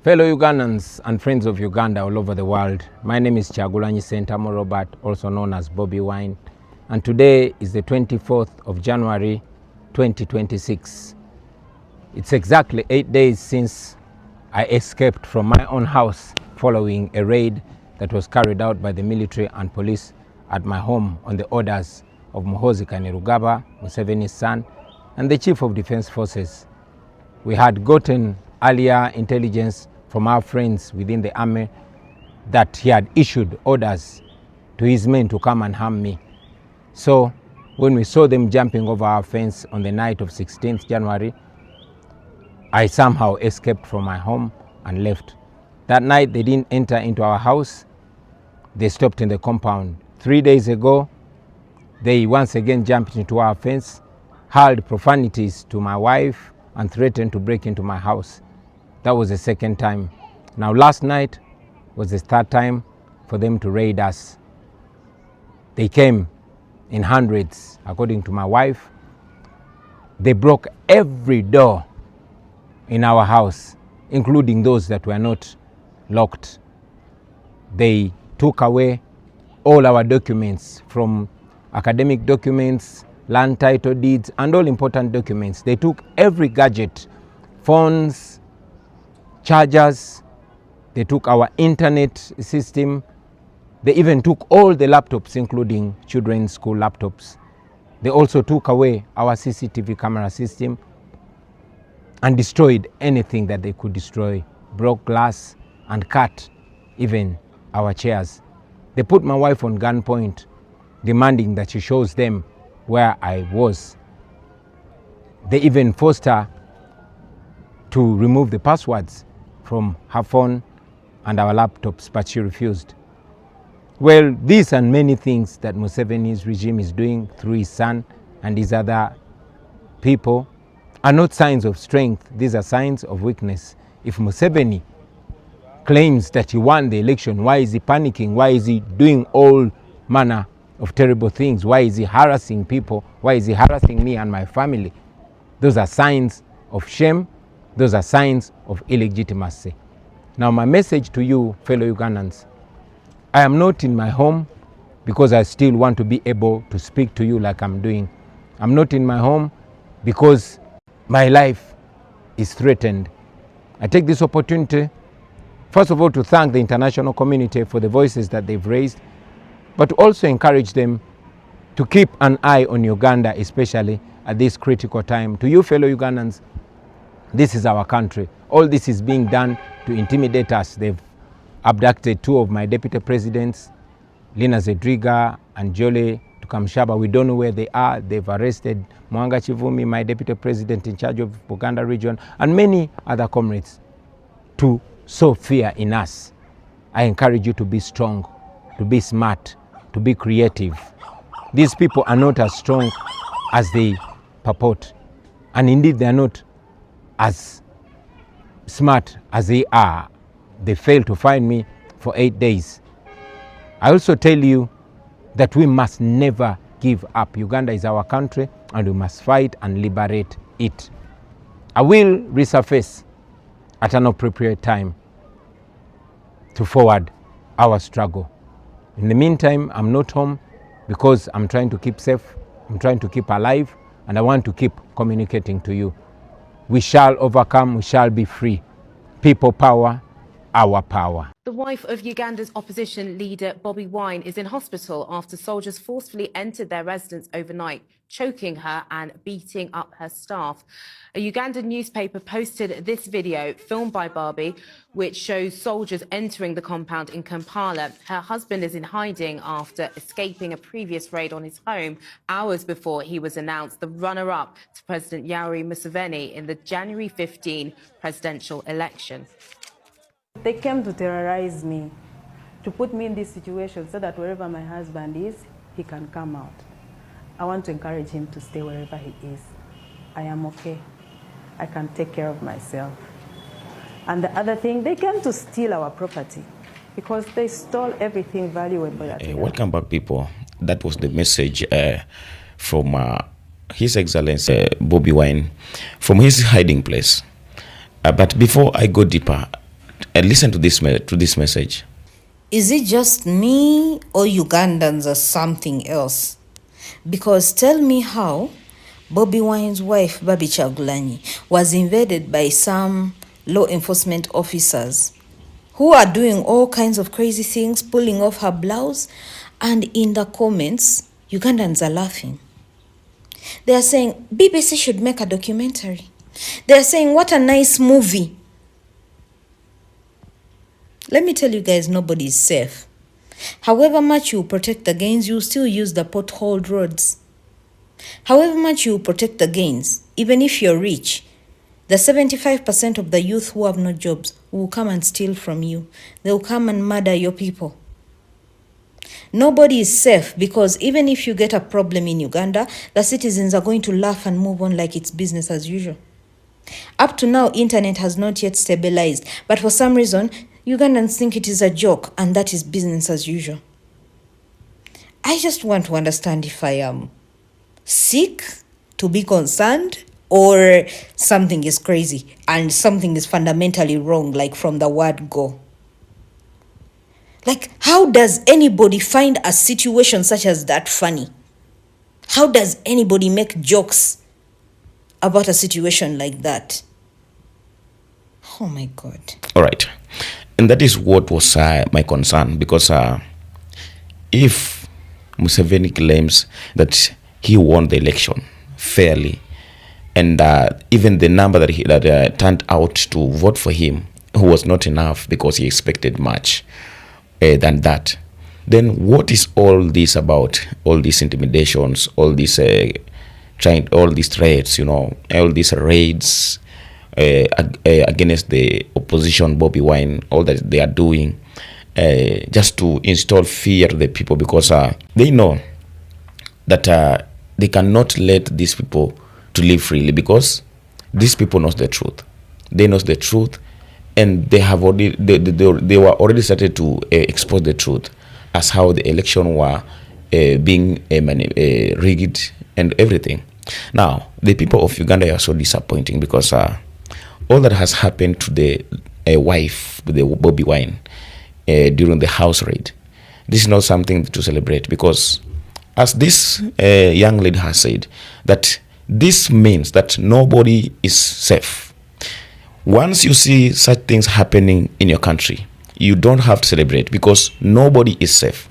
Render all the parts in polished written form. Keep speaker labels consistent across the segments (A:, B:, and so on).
A: Fellow Ugandans and friends of Uganda all over the world, my name is Kyagulanyi Sentamu Robert, also known as Bobi Wine, and today is the 24th of January 2026. It's exactly 8 days since I escaped from my own house following a raid that was carried out by the military and police at my home on the orders of Muhoozi Kainerugaba, Museveni's son, and the Chief of Defense Forces. We had gotten earlier intelligence from our friends within the army that he had issued orders to his men to come and harm me. So when we saw them jumping over our fence on the night of 16th January, I somehow escaped from my home and left. That night they didn't enter into our house. They stopped in the compound. 3 days ago, they once again jumped into our fence, hurled profanities to my wife, and threatened to break into my house. That was the second time. Now last night was the third time for them to raid us. They came in hundreds, according to my wife. They broke every door in our house, including those that were not locked. They took away all our documents, from academic documents, land title deeds, and all important documents. They took every gadget, phones, chargers. They took our internet system. They even took all the laptops, including children's school laptops. They also took away our CCTV camera system and destroyed anything that they could destroy, broke glass and cut even our chairs. They put my wife on gunpoint, demanding that she shows them where I was. They even forced her to remove the passwords from her phone and our laptops, but she refused. Well, these and many things that Museveni's regime is doing through his son and his other people are not signs of strength. These are signs of weakness. If Museveni claims that he won the election, why is he panicking? Why is he doing all manner of terrible things? Why is he harassing people? Why is he harassing me and my family? Those are signs of shame. Those are signs of illegitimacy. Now my message to you, fellow Ugandans, I am not in my home because I still want to be able to speak to you like I'm doing. I'm not in my home because my life is threatened. I take this opportunity, first of all, to thank the international community for the voices that they've raised, but to also encourage them to keep an eye on Uganda, especially at this critical time. To you, fellow Ugandans, this is our country. All this is being done to intimidate us. They've abducted two of my deputy presidents, Lina Zedriga and Jole Tukamshaba. We don't know where they are. They've arrested Mwanga Chivumi, my deputy president in charge of Buganda region, and many other comrades, to sow fear in us. I encourage you to be strong, to be smart, to be creative. These people are not as strong as they purport, and indeed they are not as smart as they are. They failed to find me for 8 days. I also tell you that we must never give up. Uganda is our country and we must fight and liberate it. I will resurface at an appropriate time to forward our struggle. In the meantime, I'm not home because I'm trying to keep safe, I'm trying to keep alive, and I want to keep communicating to you. We shall overcome, we shall be free. People power, our power.
B: The wife of Uganda's opposition leader Bobi Wine is in hospital after soldiers forcefully entered their residence overnight, choking her and beating up her staff. A Ugandan newspaper posted this video filmed by Barbie, which shows soldiers entering the compound in Kampala. Her husband is in hiding after escaping a previous raid on his home hours before he was announced the runner-up to President Yoweri Museveni in the January 15 presidential election.
C: They came to terrorize me, to put me in this situation so that wherever my husband is, he can come out. I want to encourage him to stay wherever he is. I am okay. I can take care of myself. And the other thing, they came to steal our property because they stole everything valuable.
D: Welcome back, people. That was the message from His Excellency Bobi Wine from his hiding place. But before I go deeper, listen to this message.
E: Is it just me or Ugandans are something else? Because tell me how Bobi Wine's wife, Barbie Chagulanyi, was invaded by some law enforcement officers who are doing all kinds of crazy things, pulling off her blouse, and in the comments, Ugandans are laughing. They are saying, BBC should make a documentary. They are saying, what a nice movie. Let me tell you guys, nobody is safe. However much you protect the gains, you still use the potholed roads. However much you protect the gains, even if you're rich, the 75% of the youth who have no jobs will come and steal from you. They will come and murder your people. Nobody is safe, because even if you get a problem in Uganda, the citizens are going to laugh and move on like it's business as usual. Up to now, internet has not yet stabilized, but for some reason, Ugandans think it is a joke, and that is business as usual. I just want to understand if I am sick to be concerned, or something is crazy and something is fundamentally wrong, like from the word go. Like, how does anybody find a situation such as that funny? How does anybody make jokes about a situation like that? Oh my God.
D: All right. And that is what was my concern, because if Museveni claims that he won the election fairly, and even the number that turned out to vote for him was not enough because he expected much than that, then what is all this about? All these intimidations, all these all these threats, all these raids against the opposition, Bobi Wine, all that they are doing, just to install fear in the people, because they know that they cannot let these people to live freely, because these people knows the truth. They knows the truth, and they have already they were already started to expose the truth as how the election were being rigged and everything. Now, the people of Uganda are so disappointing, because all that has happened to the wife, to the Bobi Wine, during the house raid, this is not something to celebrate, because as this young lady has said, that this means that nobody is safe. Once you see such things happening in your country, you don't have to celebrate, because nobody is safe.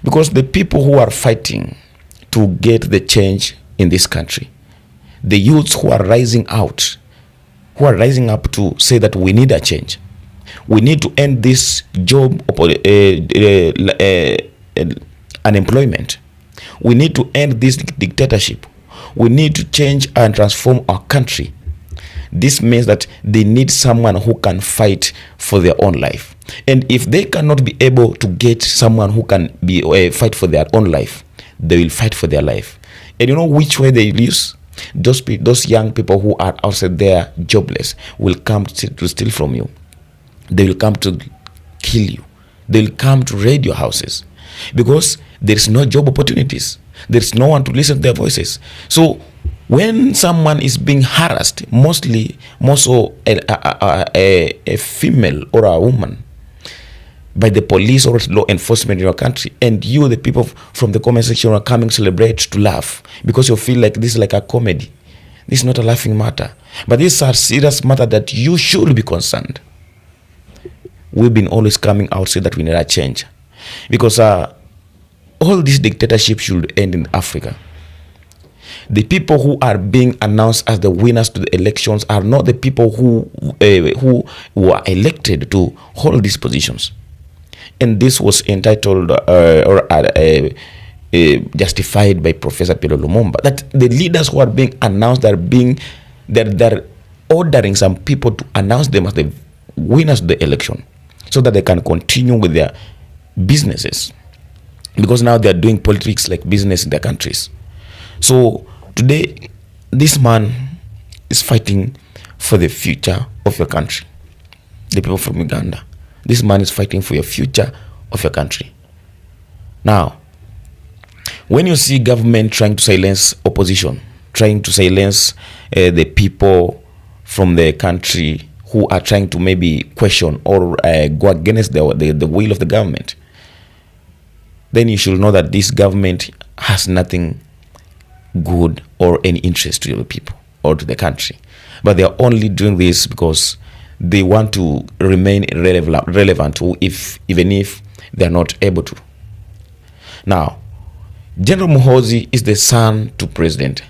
D: Because the people who are fighting to get the change in this country, the youths who are rising out, who are rising up to say that we need a change, we need to end this job unemployment, we need to end this dictatorship, we need to change and transform our country. This means that they need someone who can fight for their own life. And if they cannot be able to get someone who can be fight for their own life, they will fight for their life. And you know which way they use? Those young people who are outside there jobless will come to steal from you. They will come to kill you. They will come to raid your houses, because there is no job opportunities. There is no one to listen to their voices. So when someone is being harassed, more so a female or a woman, by the police or law enforcement in your country, and you, the people from the comment section, are coming to celebrate, to laugh, because you feel like this is like a comedy. This is not a laughing matter, but this is a serious matter that you should be concerned. We've been always coming out say that we need a change, because all this dictatorship should end in Africa. The people who are being announced as the winners to the elections are not the people who were elected to hold these positions. And this was entitled justified by Professor Pedro Lumumba, that the leaders who are being announced, they're ordering some people to announce them as the winners of the election, so that they can continue with their businesses, because now they're doing politics like business in their countries. So today, this man is fighting for the future of your country. The people from Uganda. This man is fighting for your future of your country. Now, when you see government trying to silence opposition, trying to silence the people from the country who are trying to maybe question or go against the will of the government, then you should know that this government has nothing good or any interest to the people or to the country. But they are only doing this because they want to remain relevant, even if they are not able to. Now, General Muhoozi is the son to president.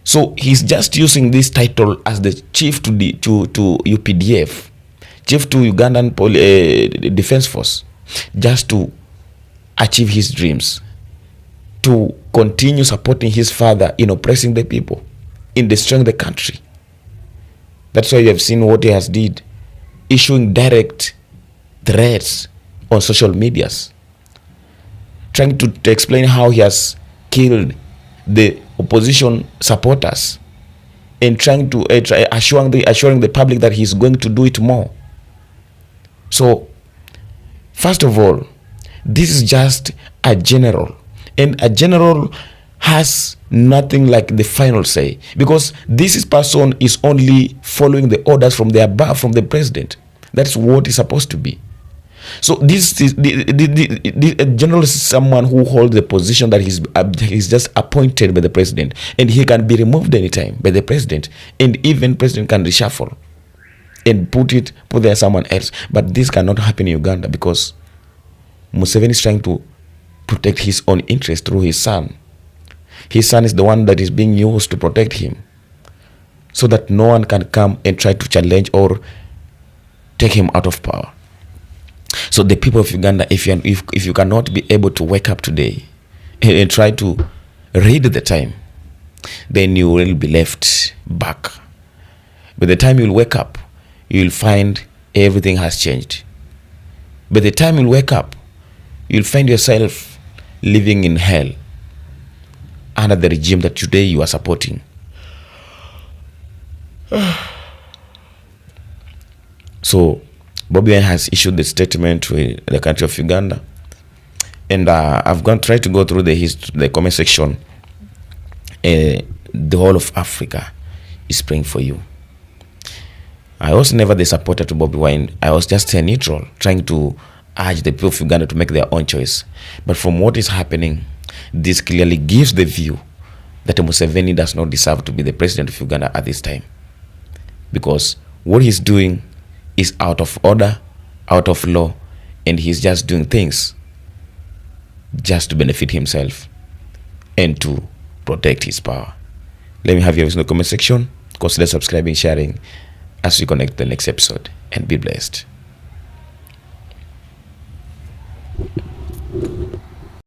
D: So he's just using this title as the chief to UPDF, chief to Ugandan Defense Force, just to achieve his dreams, to continue supporting his father in oppressing the people, in destroying the country. That's why you have seen what he has did, issuing direct threats on social medias, trying to explain how he has killed the opposition supporters, and trying to assuring the public that he's going to do it more. So, first of all, this is just a general, and a general has nothing like the final say, because this person is only following the orders from the above, from the president. That's what it's supposed to be. So this is the general is someone who holds the position that he's just appointed by the president, and he can be removed anytime by the president, and even president can reshuffle and put there someone else. But this cannot happen in Uganda because Museveni is trying to protect his own interest through his son. His son is the one that is being used to protect him, so that no one can come and try to challenge or take him out of power. So the people of Uganda, if you cannot be able to wake up today and try to read the time, then you will be left back. By the time you'll wake up, you'll find everything has changed. By the time you'll wake up, you'll find yourself living in hell under the regime that today you are supporting. So Bobi Wine has issued the statement to the country of Uganda, and I've tried to go through the comment section. The whole of Africa is praying for you. I was never the supporter to Bobi Wine. I was just a neutral, trying to urge the people of Uganda to make their own choice. But from what is happening, this clearly gives the view that Museveni does not deserve to be the president of Uganda at this time, because what he's doing is out of order, out of law, and he's just doing things just to benefit himself and to protect his power. Let me have your voice in the comment section. Consider subscribing, sharing as we connect the next episode, and be blessed.